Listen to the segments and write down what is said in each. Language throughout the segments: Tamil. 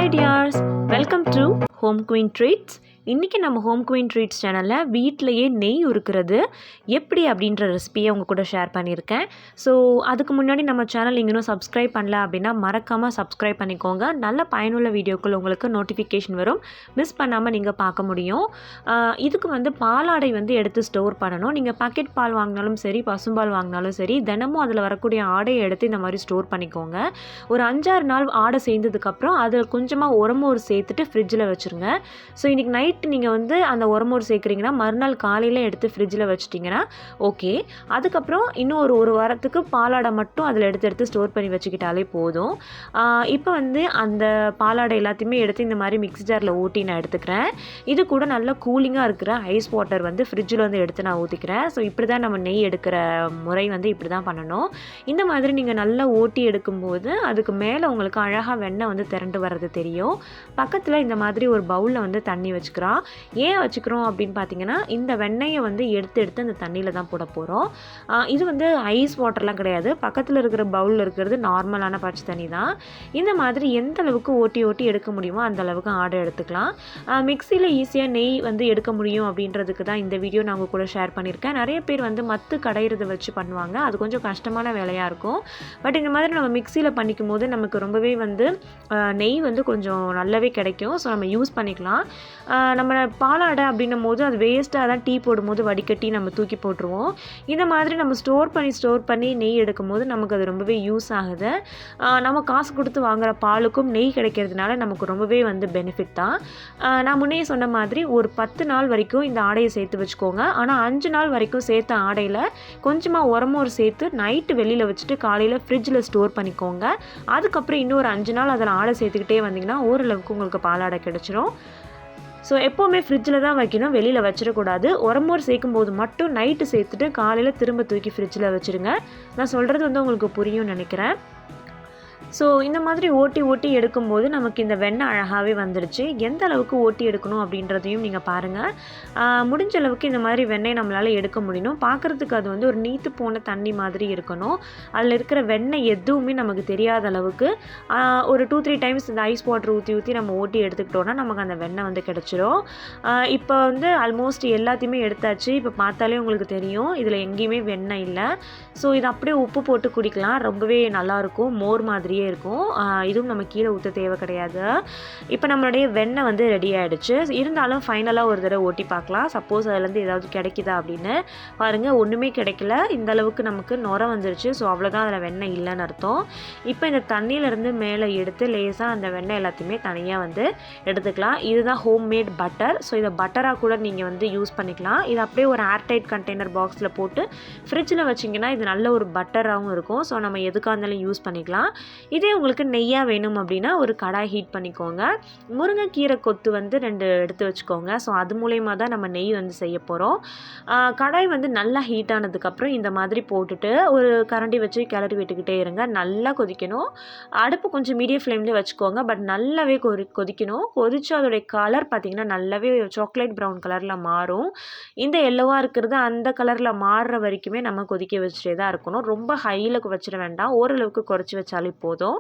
Hi dears, welcome to Home Queen Treats. இன்றைக்கி நம்ம ஹோம் குயின் ட்ரீட்ஸ் சேனலில் வீட்டிலையே நெய் உருக்கிறது எப்படி அப்படின்ற ரெசிபியை உங்கள் கூட ஷேர் பண்ணியிருக்கேன். ஸோ அதுக்கு முன்னாடி நம்ம சேனல் இன்னும் சப்ஸ்கிரைப் பண்ணல அப்படின்னா மறக்காமல் சப்ஸ்கிரைப் பண்ணிக்கோங்க. நல்ல பயனுள்ள வீடியோக்கள் உங்களுக்கு நோட்டிஃபிகேஷன் வரும், மிஸ் பண்ணாமல் நீங்கள் பார்க்க முடியும். இதுக்கு பாலாடை எடுத்து ஸ்டோர் பண்ணணும். நீங்கள் பாக்கெட் பால் வாங்கினாலும் சரி, பசும்பால் வாங்கினாலும் சரி, தினமும் அதில் வரக்கூடிய ஆடையை எடுத்து இந்த மாதிரி ஸ்டோர் பண்ணிக்கோங்க. ஒரு 5-6 நாள் ஆடை சேர்ந்ததுக்கப்புறம் அதில் கொஞ்சமாக உரமோர் சேர்த்துட்டு ஃப்ரிட்ஜில் வச்சுருங்க. ஸோ இன்றைக்கி நைட் நீங்கள் அந்த உரமோர் சேர்க்குறீங்கன்னா மறுநாள் காலையில் எடுத்து ஃப்ரிட்ஜில் வச்சிட்டிங்கன்னா ஓகே. அதுக்கப்புறம் இன்னும் ஒரு வாரத்துக்கு பாலாடை மட்டும் அதில் எடுத்து ஸ்டோர் பண்ணி வச்சுக்கிட்டாலே போதும். இப்போ அந்த பாலாடை எல்லாத்தையுமே எடுத்து இந்த மாதிரி மிக்ஸி ஜாரில் ஊற்றி நான் எடுத்துக்கிறேன். இது கூட நல்லா கூலிங்காக இருக்கிற ஐஸ் வாட்டர் ஃப்ரிட்ஜில் எடுத்து நான் ஊற்றிக்கிறேன். ஸோ இப்படி தான் நம்ம நெய் எடுக்கிற முறை இப்படி தான் பண்ணணும். இந்த மாதிரி நீங்கள் நல்லா ஓட்டி எடுக்கும்போது அதுக்கு மேலே உங்களுக்கு அழகாக வெண்ணெய் திரண்டு வர்றது தெரியும். பக்கத்தில் இந்த மாதிரி ஒரு பவுலில் தண்ணி வச்சுக்கிறோம். ஏன் வச்சுக்கிறோம் அப்படின்னு பார்த்தீங்கன்னா, இந்த வெண்ணெயை எடுத்து அந்த தண்ணியில் தான் போட போகிறோம். இது ஐஸ் வாட்டர்லாம் கிடையாது. பக்கத்தில் இருக்கிற பவுலில் இருக்கிறது நார்மலான பச்சை தண்ணி தான். இந்த மாதிரி எந்த அளவுக்கு ஓட்டி எடுக்க முடியுமோ அந்த அளவுக்கு ஆடை எடுத்துக்கலாம். மிக்சியில் ஈஸியாக நெய் எடுக்க முடியும் அப்படின்றதுக்கு தான் இந்த வீடியோ நான் உங்கள் கூட ஷேர் பண்ணியிருக்கேன். நிறைய பேர் மத்து கடையிறதை வச்சு பண்ணுவாங்க. அது கொஞ்சம் கஷ்டமான வேலையாக இருக்கும். பட் இந்த மாதிரி நம்ம மிக்சியில் பண்ணிக்கும் போது நமக்கு ரொம்பவே நெய் கொஞ்சம் நல்லாவே கிடைக்கும். ஸோ நம்ம யூஸ் பண்ணிக்கலாம். நம்ம பாலாடை அப்படின்னும் போது அது வேஸ்ட்டாக தான் டீ போடும்போது வடிகட்டி நம்ம தூக்கி போட்டுருவோம். இந்த மாதிரி நம்ம ஸ்டோர் பண்ணி நெய் எடுக்கும் போது நமக்கு அது ரொம்பவே யூஸ் ஆகுது. நம்ம காசு கொடுத்து வாங்குகிற பாலுக்கும் நெய் கிடைக்கிறதுனால நமக்கு ரொம்பவே பெனிஃபிட் தான். நான் முன்னே சொன்ன மாதிரி ஒரு 10 நாள் வரைக்கும் இந்த ஆடையை சேர்த்து வச்சுக்கோங்க. ஆனால் 5 நாள் வரைக்கும் சேர்த்த ஆடையில் கொஞ்சமாக உரமோர் சேர்த்து நைட்டு வெளியில் வச்சுட்டு காலையில் ஃப்ரிட்ஜில் ஸ்டோர் பண்ணிக்கோங்க. அதுக்கப்புறம் இன்னும் ஒரு 5 நாள் அதில் ஆடை சேர்த்துக்கிட்டே வந்தீங்கன்னா ஓரளவுக்கு உங்களுக்கு பாலாடை கிடச்சிரும். ஸோ எப்போவுமே ஃப்ரிட்ஜில் தான் வைக்கணும், வெளியில் வச்சிடக்கூடாது. உரமோர் சேர்க்கும் போது மட்டும் நைட்டு சேர்த்துட்டு காலையில் திரும்ப தூக்கி ஃப்ரிட்ஜில் வச்சுருங்க. நான் சொல்கிறது உங்களுக்கு புரியும்னு நினைக்கிறேன். ஸோ இந்த மாதிரி ஓட்டி எடுக்கும்போது நமக்கு இந்த வெண்ணெய் அழகாகவே வந்துடுச்சு. எந்த அளவுக்கு ஓட்டி எடுக்கணும் அப்படின்றதையும் நீங்கள் பாருங்கள். முடிஞ்ச அளவுக்கு இந்த மாதிரி வெண்ணெய் நம்மளால் எடுக்க முடியணும். பார்க்குறதுக்கு அது ஒரு நீத்து போன தண்ணி மாதிரி இருக்கணும். அதில் இருக்கிற வெண்ணெய் எதுவுமே நமக்கு தெரியாத அளவுக்கு ஒரு 2-3 டைம்ஸ் இந்த ஐஸ் வாட்டர் ஊற்றி நம்ம ஓட்டி எடுத்துக்கிட்டோன்னா நமக்கு அந்த வெண்ணெய் கிடச்சிரும். இப்போ ஆல்மோஸ்ட் எல்லாத்தையுமே எடுத்தாச்சு. இப்போ பார்த்தாலே உங்களுக்கு தெரியும் இதில் எங்கேயுமே வெண்ணெய் இல்லை. ஸோ இது அப்படியே உப்பு போட்டு குடிக்கலாம். ரொம்பவே நல்லாயிருக்கும், மோர் மாதிரியே இருக்கும். இதுவும் நம்ம கீழே ஊற்ற தேவை கிடையாது. இப்போ நம்மளுடைய வெண்ணெய் ரெடி ஆகிடுச்சு. இருந்தாலும் ஃபைனலாக ஒரு தடவை ஓட்டி பார்க்கலாம். சப்போஸ் அதுலேருந்து ஏதாவது கிடைக்குதா அப்படின்னு பாருங்கள். ஒன்றுமே கிடைக்கல. இந்த அளவுக்கு நமக்கு நுர வந்துருச்சு. ஸோ அவ்வளோதான், அதில் வெண்ணெய் இல்லைன்னு அர்த்தம். இப்போ இந்த தண்ணியிலேருந்து மேலே எடுத்து லேசாக அந்த வெண்ணெய் எல்லாத்தையுமே தனியாக எடுத்துக்கலாம். இதுதான் ஹோம்மேட் பட்டர். ஸோ இதை பட்டராக கூட நீங்கள் யூஸ் பண்ணிக்கலாம். இது அப்படியே ஒரு ஏர்டைட் கண்டெய்னர் பாக்ஸில் போட்டு ஃப்ரிட்ஜில் வச்சிங்கன்னா இது நல்ல ஒரு பட்டராகவும் இருக்கும். ஸோ நம்ம எதுக்காக இருந்தாலும் யூஸ் பண்ணிக்கலாம். இதே உங்களுக்கு நெய்யாக வேணும் அப்படின்னா ஒரு கடாய் ஹீட் பண்ணிக்கோங்க. முருங்கைக்கீரை கொத்து 2 எடுத்து வச்சுக்கோங்க. ஸோ அது மூலயமா தான் நம்ம நெய் செய்ய போகிறோம். கடாய் நல்லா ஹீட் ஆனதுக்கப்புறம் இந்த மாதிரி போட்டுட்டு ஒரு கரண்டி வச்சு கிளறி விட்டுக்கிட்டே இருங்க. நல்லா கொதிக்கணும். அடுப்பு கொஞ்சம் மீடியம் ஃப்ளேம்லேயே வச்சுக்கோங்க. பட் நல்லாவே கொதிக்கணும். கொதிச்சு அதோடைய கலர் பார்த்திங்கன்னா நல்லாவே சாக்லேட் ப்ரௌன் கலரில் மாறும். இந்த எல்லோவாக இருக்கிறது அந்த கலரில் மாறுற வரைக்குமே நம்ம கொதிக்க வச்சுட்டே தான் இருக்கணும். ரொம்ப ஹையில் வச்சிட வேண்டாம், ஓரளவுக்கு குறைச்சி வச்சாலே போதும்.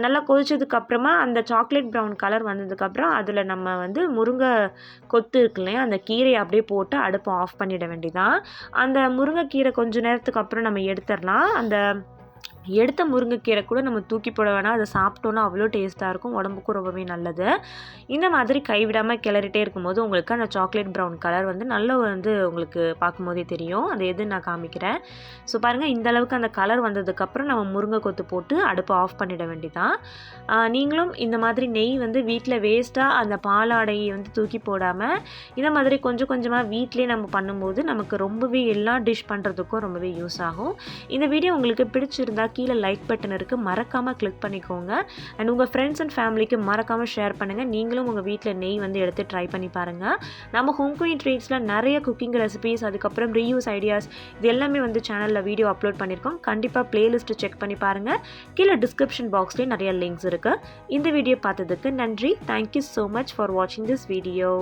நல்லா கொதிச்சதுக்கப்புறமா அந்த சாக்லேட் ப்ரௌன் கலர் வந்ததுக்கப்புறம் அதில் நம்ம முருங்கை கொத்து இருக்கு இல்லையா, அந்த கீரையை அப்படியே போட்டு அடுப்பை ஆஃப் பண்ணிட வேண்டியதான். அந்த முருங்கைக்கீரை கொஞ்சம் நேரத்துக்கு அப்புறம் நம்ம எடுத்துடலாம். அந்த எடுத்த முருங்கைக்கீரை கூட நம்ம தூக்கி போட வேணாம். அதை சாப்பிட்டோன்னா அவ்வளோ டேஸ்ட்டாக இருக்கும், உடம்புக்கும் ரொம்பவே நல்லது. இந்த மாதிரி கைவிடாமல் கிளறிட்டே இருக்கும்போது உங்களுக்கு அந்த சாக்லேட் ப்ரௌன் கலர் நல்லா உங்களுக்கு பார்க்கும்போதே தெரியும். அது எது நான் காமிக்கிறேன். ஸோ பாருங்கள், இந்த அளவுக்கு அந்த கலர் வந்ததுக்கப்புறம் நம்ம முருங்கை கொத்து போட்டு அடுப்பை ஆஃப் பண்ணிட வேண்டியதான். நீங்களும் இந்த மாதிரி நெய் வீட்டில் வேஸ்ட்டாக அந்த பாலாடையை தூக்கி போடாமல் இந்த மாதிரி கொஞ்சம் கொஞ்சமாக வீட்டிலே நம்ம பண்ணும்போது நமக்கு ரொம்பவே எல்லா டிஷ் பண்ணுறதுக்கும் ரொம்பவே யூஸ் ஆகும். இந்த வீடியோ உங்களுக்கு பிடிச்சிருந்தா கீழே லைக் பட்டன் இருக்குது, மறக்காமல் கிளிக் பண்ணிக்கோங்க. அண்ட் உங்கள் ஃப்ரெண்ட்ஸ் அண்ட் ஃபேமிலிக்கு மறக்காமல் ஷேர் பண்ணுங்கள். நீங்களும் உங்கள் வீட்டில் நெய் எடுத்து ட்ரை பண்ணி பாருங்கள். நம்ம ஹோம் குயின் ட்ரீட்ஸில் நிறைய குக்கிங் ரெசிபீஸ், அதுக்கப்புறம் ரீயூஸ் ஐடியாஸ், இது எல்லாமே சேனலில் வீடியோ அப்லோட் பண்ணியிருக்கோம். கண்டிப்பாக பிளேலிஸ்ட்டு செக் பண்ணி பாருங்கள். கீழே டிஸ்கிரிப்ஷன் பாக்ஸ்லேயும் நிறைய லிங்க்ஸ் இருக்குது. இந்த வீடியோ பார்த்ததுக்கு நன்றி. தேங்க்யூ ஸோ மச் ஃபார் வாட்சிங் திஸ் வீடியோ.